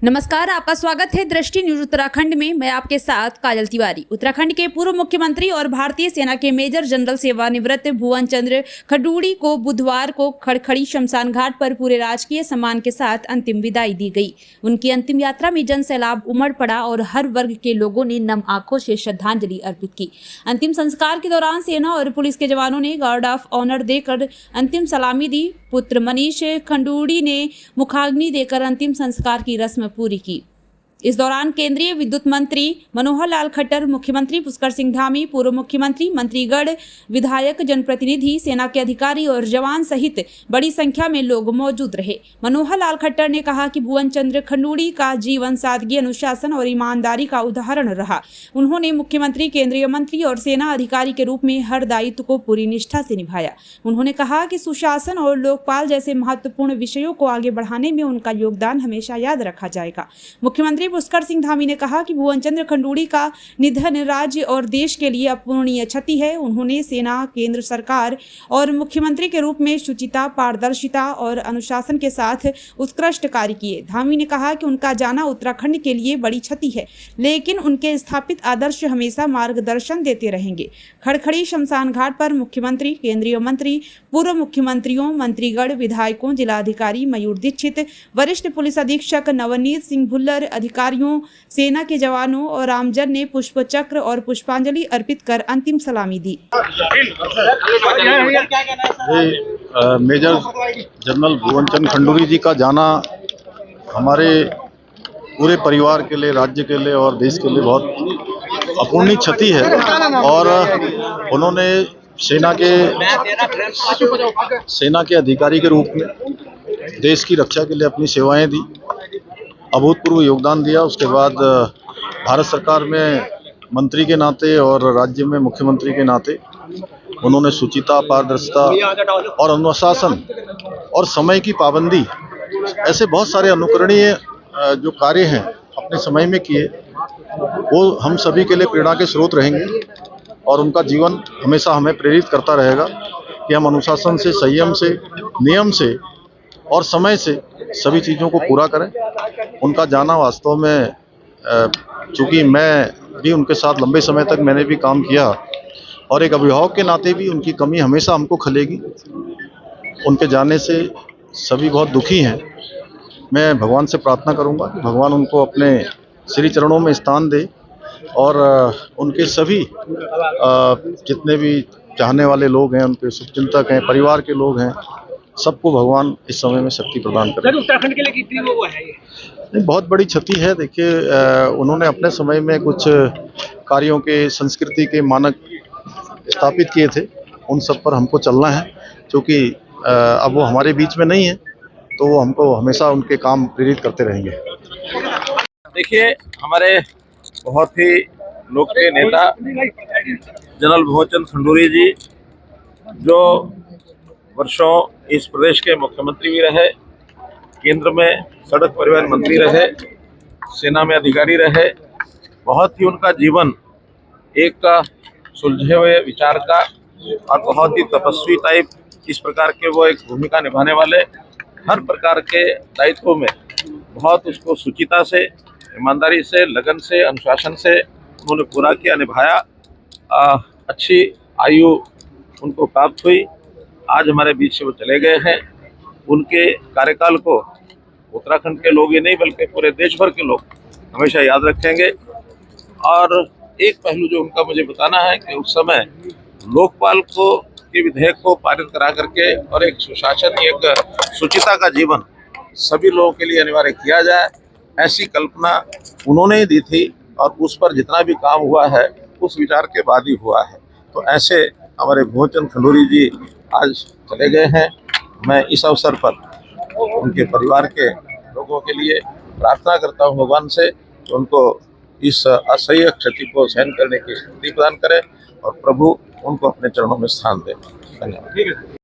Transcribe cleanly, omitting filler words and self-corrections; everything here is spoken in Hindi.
नमस्कार, आपका स्वागत है दृष्टि न्यूज उत्तराखंड में। मैं आपके साथ काजल तिवारी। उत्तराखंड के पूर्व मुख्यमंत्री और भारतीय सेना के मेजर जनरल सेवानिवृत्त भुवन चंद्र खडूड़ी को बुधवार को खड़खड़ी शमशान घाट पर पूरे राजकीय सम्मान के साथ अंतिम विदाई दी गई। उनकी अंतिम यात्रा में जन सैलाब उमड़ पड़ा और हर वर्ग के लोगों ने नम आंखों से श्रद्धांजलि अर्पित की। अंतिम संस्कार के दौरान सेना और पुलिस के जवानों ने गार्ड ऑफ ऑनर देकर अंतिम सलामी दी। पुत्र मनीष खडूड़ी ने मुखाग्नि देकर अंतिम संस्कार की रस्म पूरी की। इस दौरान केंद्रीय विद्युत मंत्री मनोहर लाल खट्टर, मुख्यमंत्री पुष्कर सिंह धामी, पूर्व मुख्यमंत्री, मंत्रीगण, विधायक, जनप्रतिनिधि, सेना के अधिकारी और जवान सहित बड़ी संख्या में लोग मौजूद रहे। मनोहर लाल खट्टर ने कहा कि भुवन चंद्र खडूड़ी का जीवन सादगी, अनुशासन और ईमानदारी का उदाहरण रहा। उन्होंने मुख्यमंत्री, केंद्रीय मंत्री और सेना अधिकारी के रूप में हर दायित्व को पूरी निष्ठा से निभाया। उन्होंने कहा कि सुशासन और लोकपाल जैसे महत्वपूर्ण विषयों को आगे बढ़ाने में उनका योगदान हमेशा याद रखा जाएगा। मुख्यमंत्री पुष्कर सिंह धामी ने कहा कि भुवन चंद्र खडूड़ी का निधन राज्य और देश के लिए अपूरणीय क्षति है। उन्होंने सेना, केंद्र सरकार और मुख्यमंत्री के रूप में शुचिता, पारदर्शिता और अनुशासन के साथ उत्कृष्ट कार्य किए। धामी ने कहा कि उनका जाना उत्तराखंड के लिए बड़ी क्षति है, लेकिन उनके स्थापित आदर्श हमेशा मार्गदर्शन देते रहेंगे। खड़खड़ी शमशान घाट पर मुख्यमंत्री, केंद्रीय मंत्री, पूर्व मुख्यमंत्रियों, मंत्रीगण, विधायकों, जिलाधिकारी मयूर दीक्षित, वरिष्ठ पुलिस अधीक्षक नवनीत सिंह भुल्लर, अधिकारियों, सेना के जवानों और आमजन ने पुष्प चक्र और पुष्पांजलि अर्पित कर अंतिम सलामी दी। मेजर जनरल भुवन चंद्र खडूड़ी जी का जाना हमारे पूरे परिवार के लिए, राज्य के लिए और देश के लिए बहुत अपूरणीय क्षति है। और उन्होंने सेना के अधिकारी के रूप में देश की रक्षा के लिए अपनी सेवाएं दी, अभूतपूर्व योगदान दिया। उसके बाद भारत सरकार में मंत्री के नाते और राज्य में मुख्यमंत्री के नाते उन्होंने शुचिता, पारदर्शिता और अनुशासन और समय की पाबंदी, ऐसे बहुत सारे अनुकरणीय जो कार्य हैं अपने समय में किए, वो हम सभी के लिए प्रेरणा के स्रोत रहेंगे। और उनका जीवन हमेशा हमें प्रेरित करता रहेगा कि हम अनुशासन से, संयम से, नियम से और समय से सभी चीज़ों को पूरा करें। उनका जाना वास्तव में, चूँकि मैं भी उनके साथ लंबे समय तक मैंने भी काम किया और एक अभिभावक के नाते भी उनकी कमी हमेशा हमको खलेगी। उनके जाने से सभी बहुत दुखी हैं। मैं भगवान से प्रार्थना करूंगा कि भगवान उनको अपने श्री चरणों में स्थान दे और उनके सभी जितने भी चाहने वाले लोग हैं, उनके शुभचिंतक हैं, परिवार के लोग हैं, सबको भगवान इस समय में शक्ति प्रदान करें। उत्तराखंड के लिए कितनी वो है ये? नहीं, बहुत बड़ी क्षति है। देखिए, उन्होंने अपने समय में कुछ कार्यों के, संस्कृति के मानक स्थापित किए थे, उन सब पर हमको चलना है। क्योंकि अब वो हमारे बीच में नहीं है, तो वो हमको हमेशा उनके काम प्रेरित करते रहेंगे। देखिए, हमारे बहुत ही लोकप्रिय नेता जनरल भुवन चंद्र खडूड़ी जी, जो वर्षों इस प्रदेश के मुख्यमंत्री भी रहे, केंद्र में सड़क परिवहन मंत्री रहे, सेना में अधिकारी रहे, बहुत ही उनका जीवन एक सुलझे हुए विचार का और बहुत ही तपस्वी टाइप, इस प्रकार के वो एक भूमिका निभाने वाले, हर प्रकार के दायित्वों में बहुत उसको शुचिता से, ईमानदारी से, लगन से, अनुशासन से उन्होंने पूरा किया, निभाया। अच्छी आयु उनको प्राप्त हुई। आज हमारे बीच से वो चले गए हैं। उनके कार्यकाल को उत्तराखंड के लोग ही नहीं बल्कि पूरे देश भर के लोग हमेशा याद रखेंगे। और एक पहलू जो उनका मुझे बताना है कि उस समय लोकपाल को के विधेयक को पारित करा करके और एक सुशासन, एक शुचिता का जीवन सभी लोगों के लिए अनिवार्य किया जाए, ऐसी कल्पना उन्होंने ही दी थी। और उस पर जितना भी काम हुआ है उस विचार के बाद ही हुआ है। तो ऐसे हमारे भुवन चंद्र खडूड़ी जी आज चले गए हैं। मैं इस अवसर पर उनके परिवार के लोगों के लिए प्रार्थना करता हूं भगवान से कि उनको इस असह्य क्षति को सहन करने की शक्ति प्रदान करें और प्रभु उनको अपने चरणों में स्थान दें। धन्यवाद।